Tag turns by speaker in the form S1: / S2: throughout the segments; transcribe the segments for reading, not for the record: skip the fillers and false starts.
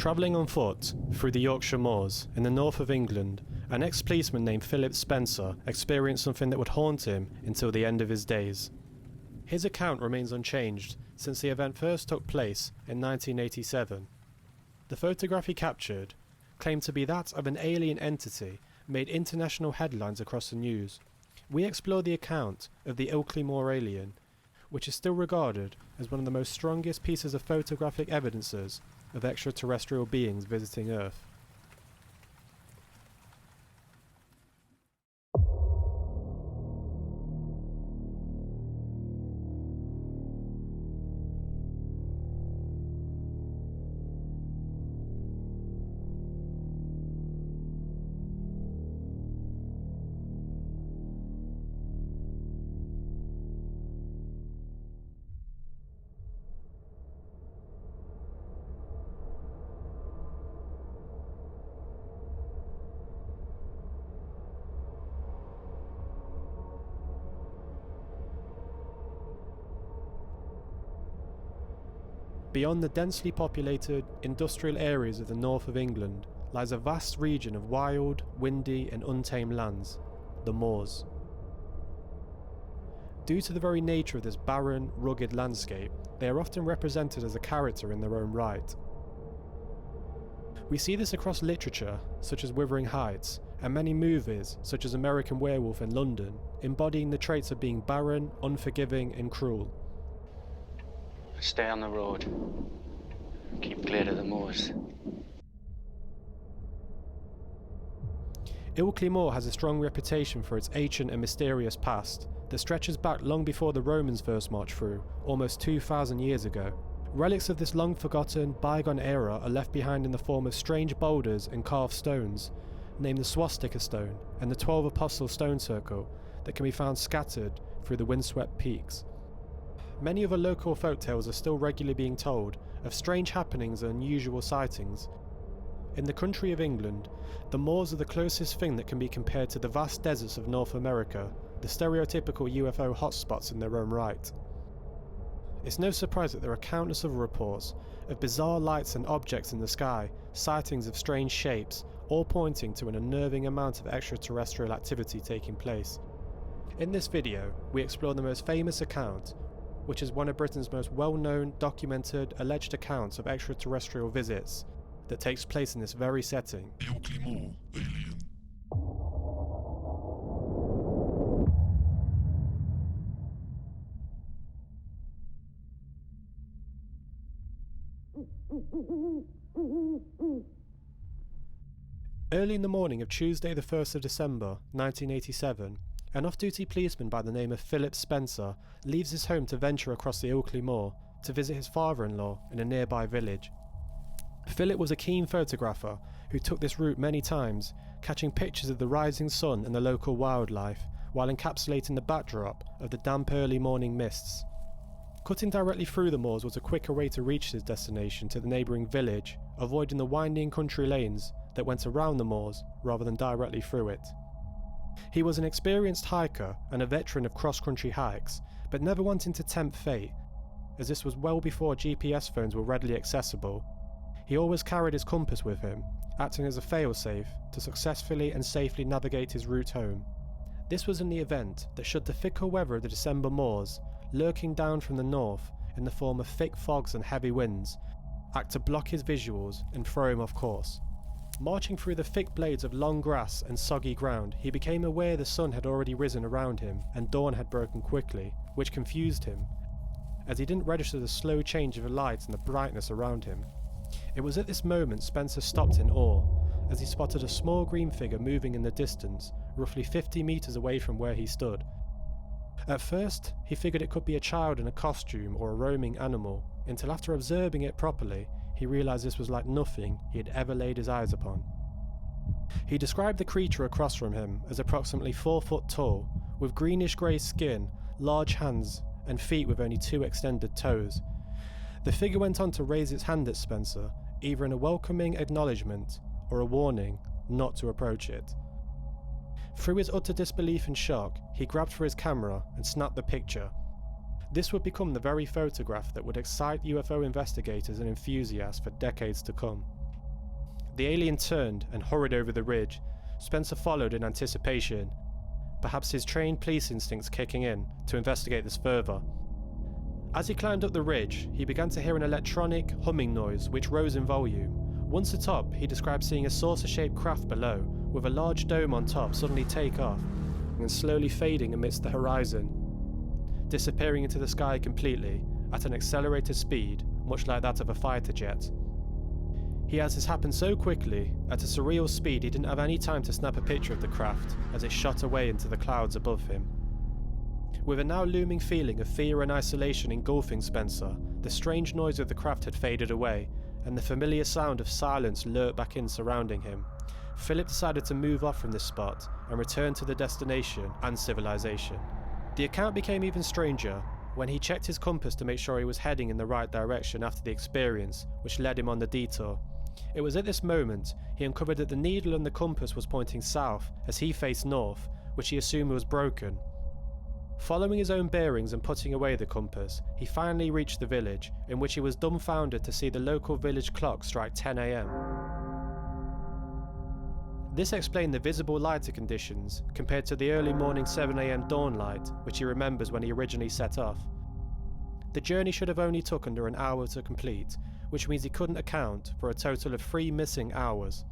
S1: Travelling on foot through the Yorkshire Moors in the north of England, an ex-policeman named Phillip Spencer experienced something that would haunt him until the end of his days. His account remains unchanged since the event first took place in 1987. The photograph he captured, claimed to be that of an alien entity, made international headlines across the news. We explore the account of the Ilkley Moor alien, which is still regarded as one of the most strongest pieces of photographic evidences of extraterrestrial beings visiting Earth. Beyond the densely populated, industrial areas of the north of England lies a vast region of wild, windy and untamed lands, the moors. Due to the very nature of this barren, rugged landscape, they are often represented as a character in their own right. We see this across literature, such as Wuthering Heights, and many movies, such as American Werewolf in London, embodying the traits of being barren, unforgiving and cruel.
S2: Stay on the road. Keep clear of the moors.
S1: Ilkley Moor has a strong reputation for its ancient and mysterious past that stretches back long before the Romans first marched through, almost 2,000 years ago. Relics of this long-forgotten, bygone era are left behind in the form of strange boulders and carved stones, named the Swastika Stone and the 12 Apostles Stone Circle, that can be found scattered through the windswept peaks. Many other local folktales are still regularly being told of strange happenings and unusual sightings. In the country of England, the moors are the closest thing that can be compared to the vast deserts of North America, the stereotypical UFO hotspots in their own right. It's no surprise that there are countless other reports of bizarre lights and objects in the sky, sightings of strange shapes, all pointing to an unnerving amount of extraterrestrial activity taking place. In this video, we explore the most famous account, which is one of Britain's most well-known, documented, alleged accounts of extraterrestrial visits that takes place in this very setting.
S3: The Ilkley Moor alien.
S1: Early in the morning of Tuesday the 1st of December 1987, an off-duty policeman by the name of Phillip Spencer leaves his home to venture across the Ilkley Moor to visit his father-in-law in a nearby village. Phillip was a keen photographer who took this route many times, catching pictures of the rising sun and the local wildlife while encapsulating the backdrop of the damp early morning mists. Cutting directly through the moors was a quicker way to reach his destination to the neighbouring village, avoiding the winding country lanes that went around the moors rather than directly through it. He was an experienced hiker and a veteran of cross-country hikes, but never wanting to tempt fate, as this was well before GPS phones were readily accessible. He always carried his compass with him, acting as a failsafe to successfully and safely navigate his route home. This was in the event that should the fickle weather of the December moors, lurking down from the north in the form of thick fogs and heavy winds, act to block his visuals and throw him off course. Marching through the thick blades of long grass and soggy ground, he became aware the sun had already risen around him and dawn had broken quickly, which confused him, as he didn't register the slow change of the light and the brightness around him. It was at this moment Spencer stopped in awe, as he spotted a small green figure moving in the distance, roughly 50 metres away from where he stood. At first, he figured it could be a child in a costume or a roaming animal, until after observing it properly, he realised this was like nothing he had ever laid his eyes upon. He described the creature across from him as approximately 4 foot tall, with greenish-grey skin, large hands, and feet with only 2 extended toes. The figure went on to raise its hand at Spencer, either in a welcoming acknowledgement or a warning not to approach it. Through his utter disbelief and shock, he grabbed for his camera and snapped the picture. This would become the very photograph that would excite UFO investigators and enthusiasts for decades to come. The alien turned and hurried over the ridge. Spencer followed in anticipation, perhaps his trained police instincts kicking in to investigate this further. As he climbed up the ridge, he began to hear an electronic humming noise which rose in volume. Once atop, he described seeing a saucer-shaped craft below, with a large dome on top suddenly take off and slowly fading amidst the horizon, disappearing into the sky completely at an accelerated speed, much like that of a fighter jet. He has this happen so quickly, at a surreal speed he didn't have any time to snap a picture of the craft as it shot away into the clouds above him. With a now looming feeling of fear and isolation engulfing Spencer, the strange noise of the craft had faded away, and the familiar sound of silence lurked back in surrounding him. Philip decided to move off from this spot and return to the destination and civilization. The account became even stranger when he checked his compass to make sure he was heading in the right direction after the experience, which led him on the detour. It was at this moment he uncovered that the needle on the compass was pointing south as he faced north, which he assumed was broken. Following his own bearings and putting away the compass, he finally reached the village, in which he was dumbfounded to see the local village clock strike 10 AM. This explained the visible lighter conditions compared to the early morning 7 AM dawn light, which he remembers when he originally set off. The journey should have only took under an hour to complete, which means he couldn't account for a total of 3 missing hours.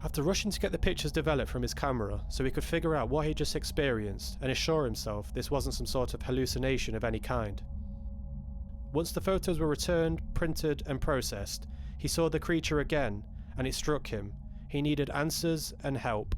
S1: After rushing to get the pictures developed from his camera so he could figure out what he just experienced and assure himself this wasn't some sort of hallucination of any kind. Once the photos were returned, printed and processed, he saw the creature again, and it struck him. He needed answers and help.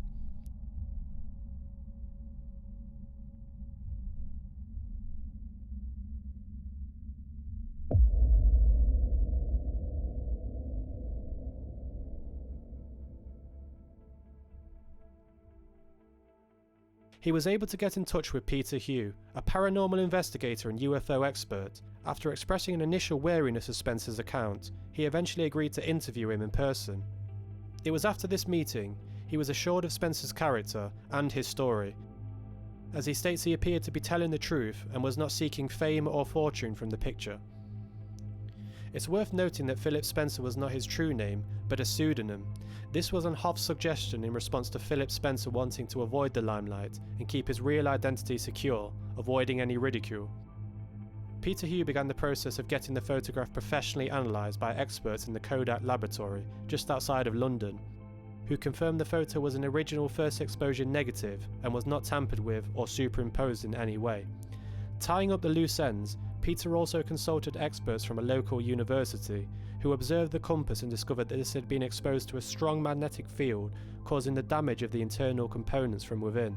S1: He was able to get in touch with Peter Hugh, a paranormal investigator and UFO expert. After expressing an initial wariness of Spencer's account, he eventually agreed to interview him in person. It was after this meeting he was assured of Spencer's character and his story, as he states he appeared to be telling the truth and was not seeking fame or fortune from the picture. It's worth noting that Phillip Spencer was not his true name, but a pseudonym. This was on Hoff's suggestion in response to Phillip Spencer wanting to avoid the limelight and keep his real identity secure, avoiding any ridicule. Peter Hugh began the process of getting the photograph professionally analysed by experts in the Kodak laboratory just outside of London, who confirmed the photo was an original first exposure negative and was not tampered with or superimposed in any way. Tying up the loose ends, Peter also consulted experts from a local university who observed the compass and discovered that this had been exposed to a strong magnetic field, causing the damage of the internal components from within.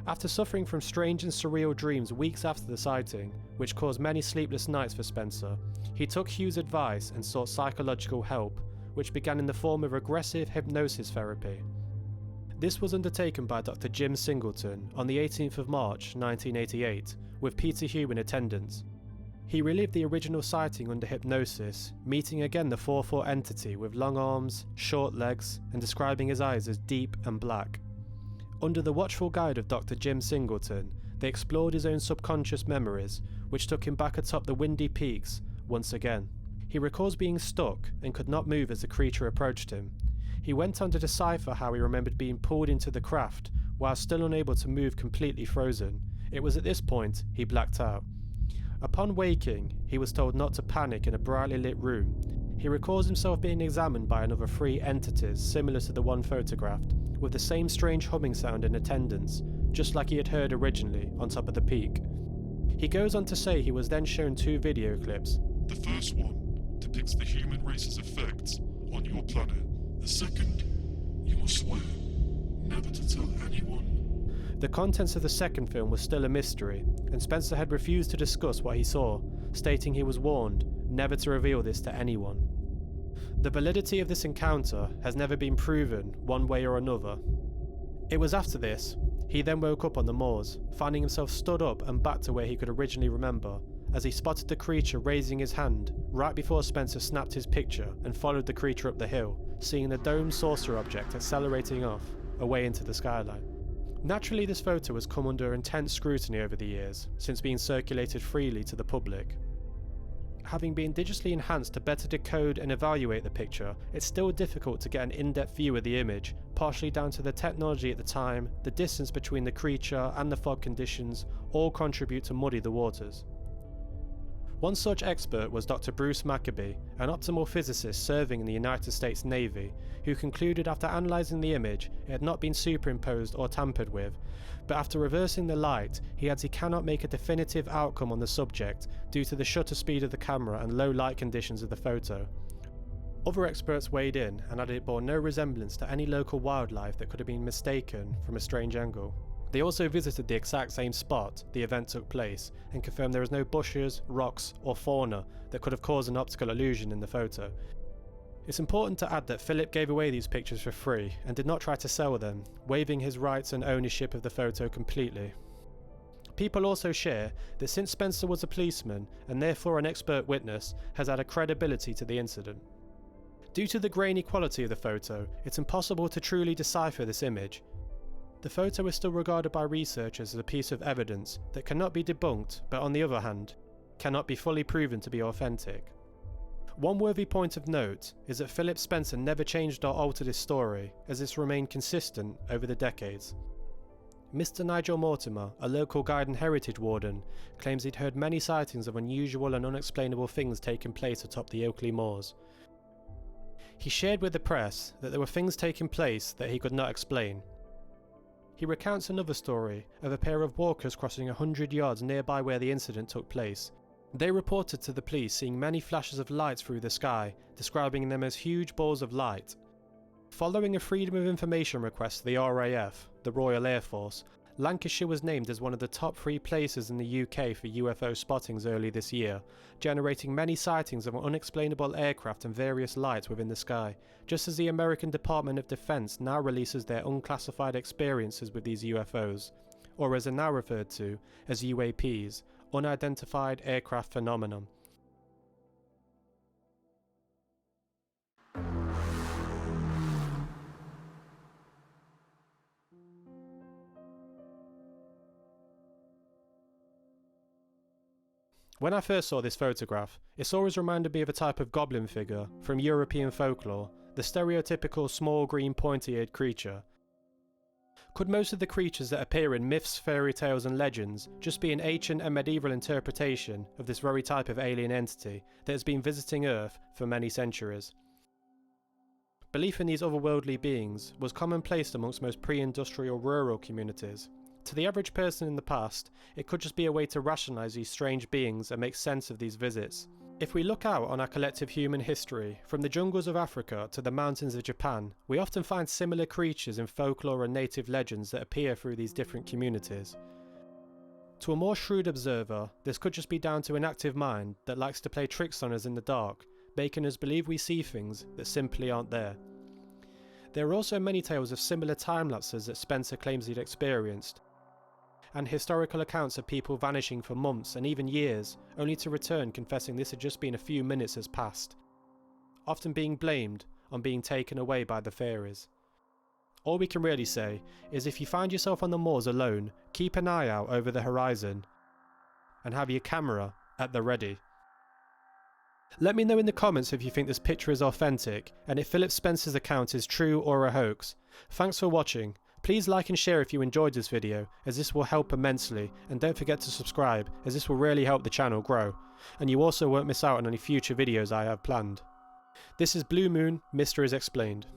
S1: After suffering from strange and surreal dreams weeks after the sighting, which caused many sleepless nights for Spencer, he took Hugh's advice and sought psychological help, which began in the form of regressive hypnosis therapy. This was undertaken by Dr. Jim Singleton on the 18th of March 1988, with Peter Hugh in attendance. He relived the original sighting under hypnosis, meeting again the 4-foot entity with long arms, short legs, and describing his eyes as deep and black. Under the watchful guide of Dr. Jim Singleton, they explored his own subconscious memories, which took him back atop the windy peaks once again. He recalls being stuck and could not move as the creature approached him. He went on to decipher how he remembered being pulled into the craft while still unable to move, completely frozen. It was at this point he blacked out. Upon waking, he was told not to panic in a brightly lit room. He recalls himself being examined by another 3 entities similar to the one photographed, with the same strange humming sound in attendance, just like he had heard originally on top of the peak. He goes on to say he was then shown 2 video clips.
S3: The first one depicts the human race's effects on your planet. The second, you will swear never to tell anyone.
S1: The contents of the second film was still a mystery, and Spencer had refused to discuss what he saw, stating he was warned never to reveal this to anyone. The validity of this encounter has never been proven one way or another. It was after this, he then woke up on the moors, finding himself stood up and back to where he could originally remember, as he spotted the creature raising his hand right before Spencer snapped his picture and followed the creature up the hill, seeing the domed saucer object accelerating off, away into the skyline. Naturally, this photo has come under intense scrutiny over the years, since being circulated freely to the public. Having been digitally enhanced to better decode and evaluate the picture, it's still difficult to get an in-depth view of the image, partially down to the technology at the time, the distance between the creature and the fog conditions all contribute to muddy the waters. One such expert was Dr. Bruce Maccabee, an optimal physicist serving in the United States Navy, who concluded after analysing the image it had not been superimposed or tampered with, but after reversing the light he adds he cannot make a definitive outcome on the subject due to the shutter speed of the camera and low light conditions of the photo. Other experts weighed in and added it bore no resemblance to any local wildlife that could have been mistaken from a strange angle. They also visited the exact same spot the event took place and confirmed there was no bushes, rocks or fauna that could have caused an optical illusion in the photo. It's important to add that Philip gave away these pictures for free and did not try to sell them, waiving his rights and ownership of the photo completely. People also share that since Spencer was a policeman and therefore an expert witness, has added credibility to the incident. Due to the grainy quality of the photo, it's impossible to truly decipher this image. The photo is still regarded by researchers as a piece of evidence that cannot be debunked, but on the other hand, cannot be fully proven to be authentic. One worthy point of note is that Phillip Spencer never changed or altered his story, as it's remained consistent over the decades. Mr. Nigel Mortimer, a local guide and heritage warden, claims he'd heard many sightings of unusual and unexplainable things taking place atop the Ilkley Moors. He shared with the press that there were things taking place that he could not explain. He recounts another story of a pair of walkers crossing 100 yards nearby where the incident took place. They reported to the police seeing many flashes of light through the sky, describing them as huge balls of light. Following a Freedom of Information request to the RAF, the Royal Air Force, Lancashire was named as one of the top 3 places in the UK for UFO spottings early this year, generating many sightings of unexplainable aircraft and various lights within the sky, just as the American Department of Defense now releases their unclassified experiences with these UFOs, or as they're now referred to as UAPs, Unidentified Aircraft Phenomenon. When I first saw this photograph, it's always reminded me of a type of goblin figure from European folklore, the stereotypical small green pointy-eared creature. Could most of the creatures that appear in myths, fairy tales and legends just be an ancient and medieval interpretation of this very type of alien entity that has been visiting Earth for many centuries? Belief in these otherworldly beings was commonplace amongst most pre-industrial rural communities. To the average person in the past, it could just be a way to rationalise these strange beings and make sense of these visits. If we look out on our collective human history, from the jungles of Africa to the mountains of Japan, we often find similar creatures in folklore and native legends that appear through these different communities. To a more shrewd observer, this could just be down to an active mind that likes to play tricks on us in the dark, making us believe we see things that simply aren't there. There are also many tales of similar time lapses that Spencer claims he'd experienced, and historical accounts of people vanishing for months and even years, only to return confessing this had just been a few minutes as passed, often being blamed on being taken away by the fairies. All we can really say is if you find yourself on the moors alone, keep an eye out over the horizon and have your camera at the ready. Let me know in the comments if you think this picture is authentic and if Phillip Spencer's account is true or a hoax. Thanks for watching. Please like and share if you enjoyed this video, as this will help immensely, and don't forget to subscribe, as this will really help the channel grow, and you also won't miss out on any future videos I have planned. This is Blue Moon, Mysteries Explained.